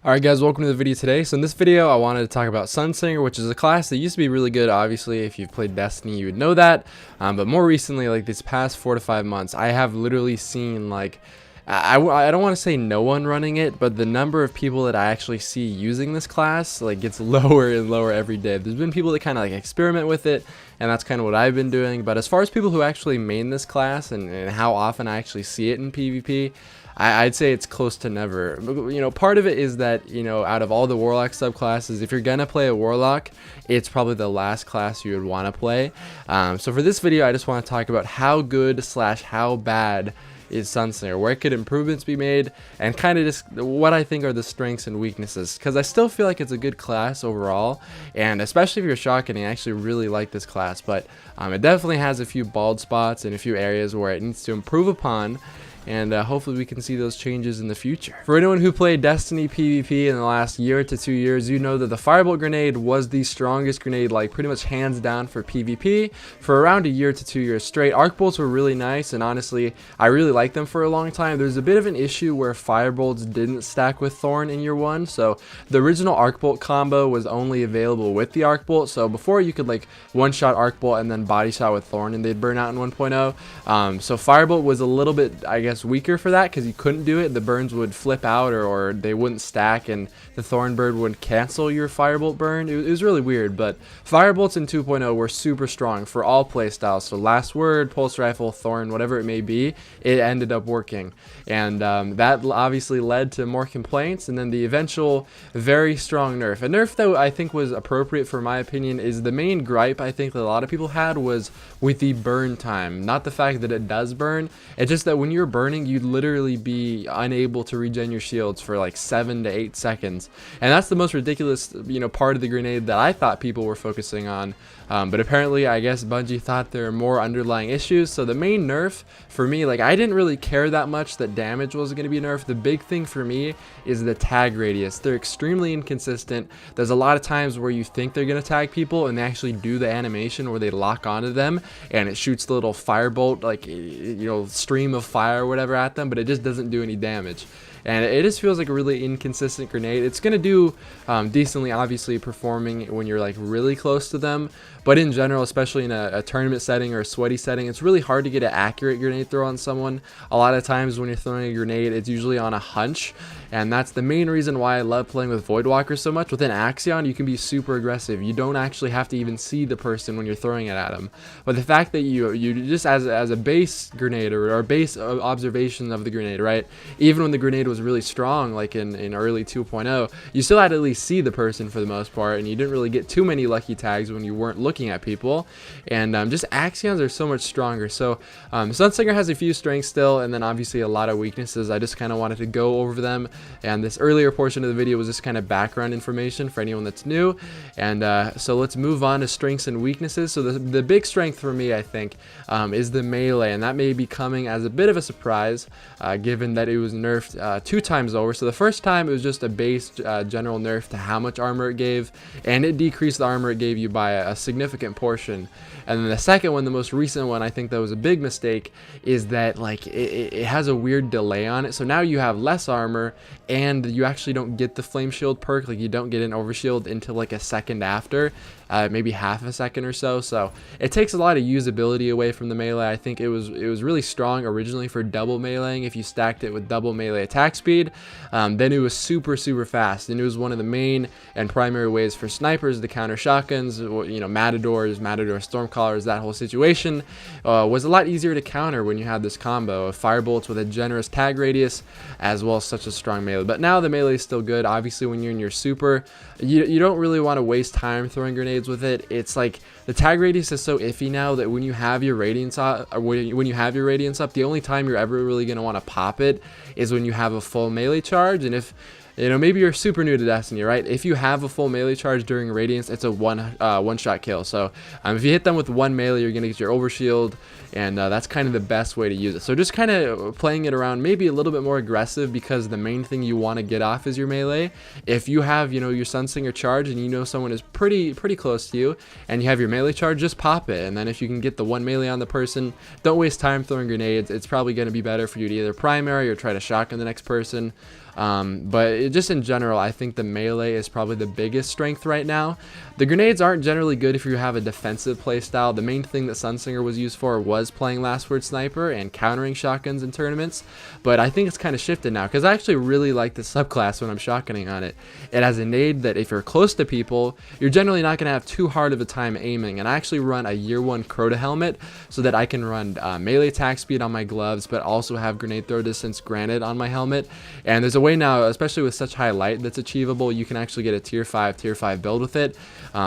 Alright guys, welcome to the video today. So in this video I wanted to talk about Sunsinger, which is a class that used to be really good. Obviously if you've played Destiny you would know that, but more recently, like these past 4 to 5 months, I have literally seen like I don't want to say no one running it, but the number of people that I actually see using this class like gets lower and lower every day. There's been people that kind of like experiment with it, and that's kind of what I've been doing. But as far as people who actually main this class and how often I actually see it in PvP, I'd say it's close to never. You know, part of it is that, you know, out of all the Warlock subclasses, if you're gonna play a Warlock, it's probably the last class you would want to play. So for this video, I just want to talk about how good / how bad is Sunsinger, where could improvements be made, and kind of just what I think are the strengths and weaknesses, because I still feel like it's a good class overall, and especially if you're shotgunning, I actually really like this class, but it definitely has a few bald spots and a few areas where it needs to improve upon, and hopefully we can see those changes in the future. For anyone who played Destiny PvP in the last year to 2 years, you know that the Firebolt grenade was the strongest grenade, like pretty much hands down for PvP for around a year to 2 years straight. Arc bolts were really nice, and honestly I really liked them for a long time. There's a bit of an issue where Firebolts didn't stack with Thorn in year 1, so the original Arc Bolt combo was only available with the Arc Bolt. So before you could like one-shot Arc Bolt and then body shot with Thorn and they'd burn out in 1.0. So Firebolt was a little bit, I guess, weaker for that because you couldn't do it. The burns would flip out or they wouldn't stack, and the Thorn bird would cancel your Firebolt burn. It was really weird, but Firebolts in 2.0 were super strong for all playstyles. So Last Word, Pulse Rifle, Thorn, whatever it may be, it ended up working, and that obviously led to more complaints, and then the eventual very strong nerf. A nerf that I think was appropriate for my opinion is the main gripe I think that a lot of people had was with the burn time. Not the fact that it does burn, it's just that when you're burning, you'd literally be unable to regen your shields for like 7 to 8 seconds, and that's the most ridiculous, you know, part of the grenade that I thought people were focusing on. But apparently I guess Bungie thought there are more underlying issues. So the main nerf for me, like I didn't really care that much that damage was going to be nerfed. The big thing for me is the tag radius. They're extremely inconsistent. There's a lot of times where you think they're going to tag people and they actually do the animation where they lock onto them and it shoots the little firebolt, like, you know, stream of fire or whatever at them, but it just doesn't do any damage. And it just feels like a really inconsistent grenade. It's going to do decently, obviously, performing when you're like really close to them. But in general, especially in a tournament setting or a sweaty setting, it's really hard to get an accurate grenade throw on someone. A lot of times when you're throwing a grenade, it's usually on a hunch. And that's the main reason why I love playing with Voidwalkers so much. Within Axion, you can be super aggressive. You don't actually have to even see the person when you're throwing it at them. But the fact that you just as a base grenade or base observation of the grenade, right? Even when the grenade was really strong, like in early 2.0, you still had to at least see the person for the most part, and you didn't really get too many lucky tags when you weren't looking at people. And just Axions are so much stronger. So Sunsinger has a few strengths still, and then obviously a lot of weaknesses. I just kind of wanted to go over them, and this earlier portion of the video was just kind of background information for anyone that's new. And so let's move on to strengths and weaknesses. So the big strength for me, I think, is the melee, and that may be coming as a bit of a surprise given that it was nerfed 2 times over. So the first time it was just a base general nerf to how much armor it gave, and it decreased the armor it gave you by a significant portion. And then the second one, the most recent one, I think that was a big mistake, is that like it has a weird delay on it. So now you have less armor and you actually don't get the flame shield perk. Like you don't get an overshield until like a second after, maybe half a second or so. So it takes a lot of usability away from the melee. I think it was really strong originally for double meleeing. If you stacked it with double melee attack speed, then it was super fast, and it was one of the main and primary ways for snipers to counter shotguns. You know, Matador Stormcallers, that whole situation was a lot easier to counter when you had this combo of firebolts with a generous tag radius as well as such a strong melee. But now the melee is still good. Obviously when you're in your super, you don't really want to waste time throwing grenades with it. It's like the tag radius is so iffy now that when you have your radiance up, the only time you're ever really going to want to pop it is when you have a full melee charge. And if you know, maybe you're super new to Destiny, right? If you have a full melee charge during Radiance, it's a one-shot kill. So if you hit them with one melee, you're going to get your overshield, and that's kind of the best way to use it. So just kind of playing it around, maybe a little bit more aggressive, because the main thing you want to get off is your melee. If you have, you know, your Sunsinger charge and you know someone is pretty close to you and you have your melee charge, just pop it. And then if you can get the one melee on the person, don't waste time throwing grenades. It's probably going to be better for you to either primary or try to shotgun the next person. But just in general, I think the melee is probably the biggest strength right now. The grenades aren't generally good if you have a defensive playstyle. The main thing that Sunsinger was used for was playing Last Word Sniper and countering shotguns in tournaments, but I think it's kind of shifted now, because I actually really like the subclass when I'm shotgunning on it. It has a nade that if you're close to people, you're generally not going to have too hard of a time aiming, and I actually run a year 1 Crota helmet so that I can run melee attack speed on my gloves, but also have grenade throw distance granted on my helmet. And there's a way now, especially with such high light that's achievable, you can actually get a tier 5 build with it.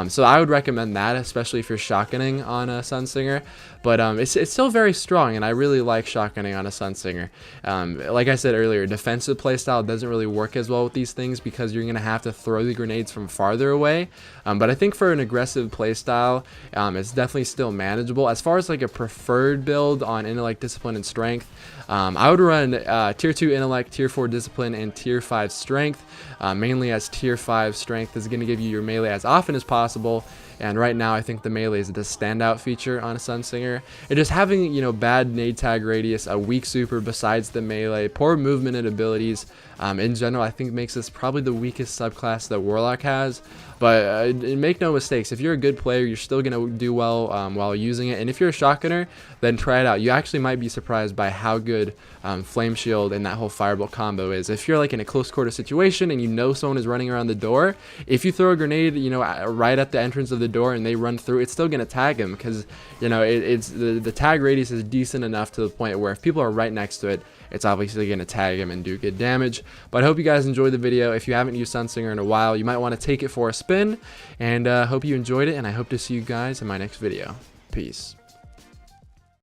So I would recommend that, especially if you're shotgunning on a Sunsinger. But it's still very strong, and I really like shotgunning on a Sunsinger. Like I said earlier, defensive playstyle doesn't really work as well with these things because you're going to have to throw the grenades from farther away. But I think for an aggressive playstyle, it's definitely still manageable. As far as like a preferred build on intellect, discipline, and strength, I would run tier 2 intellect, tier 4 discipline, and tier 5 strength, mainly as tier 5 strength is going to give you your melee as often as possible. And right now I think the melee is the standout feature on a Sunsinger. And just having, you know, bad nade tag radius, a weak super besides the melee, poor movement and abilities, in general I think makes this probably the weakest subclass that Warlock has. But make no mistakes, if you're a good player, you're still going to do well while using it. And if you're a shotgunner, then try it out. You actually might be surprised by how good Flame Shield and that whole Firebolt combo is. If you're like in a close quarter situation and you know someone is running around the door, if you throw a grenade, you know, right at the entrance of the door and they run through, it's still going to tag them, because, you know, it's the tag radius is decent enough to the point where if people are right next to it, it's obviously going to tag him and do good damage. But I hope you guys enjoyed the video. If you haven't used Sunsinger in a while, you might want to take it for a spin, and hope you enjoyed it, and I hope to see you guys in my next video. Peace.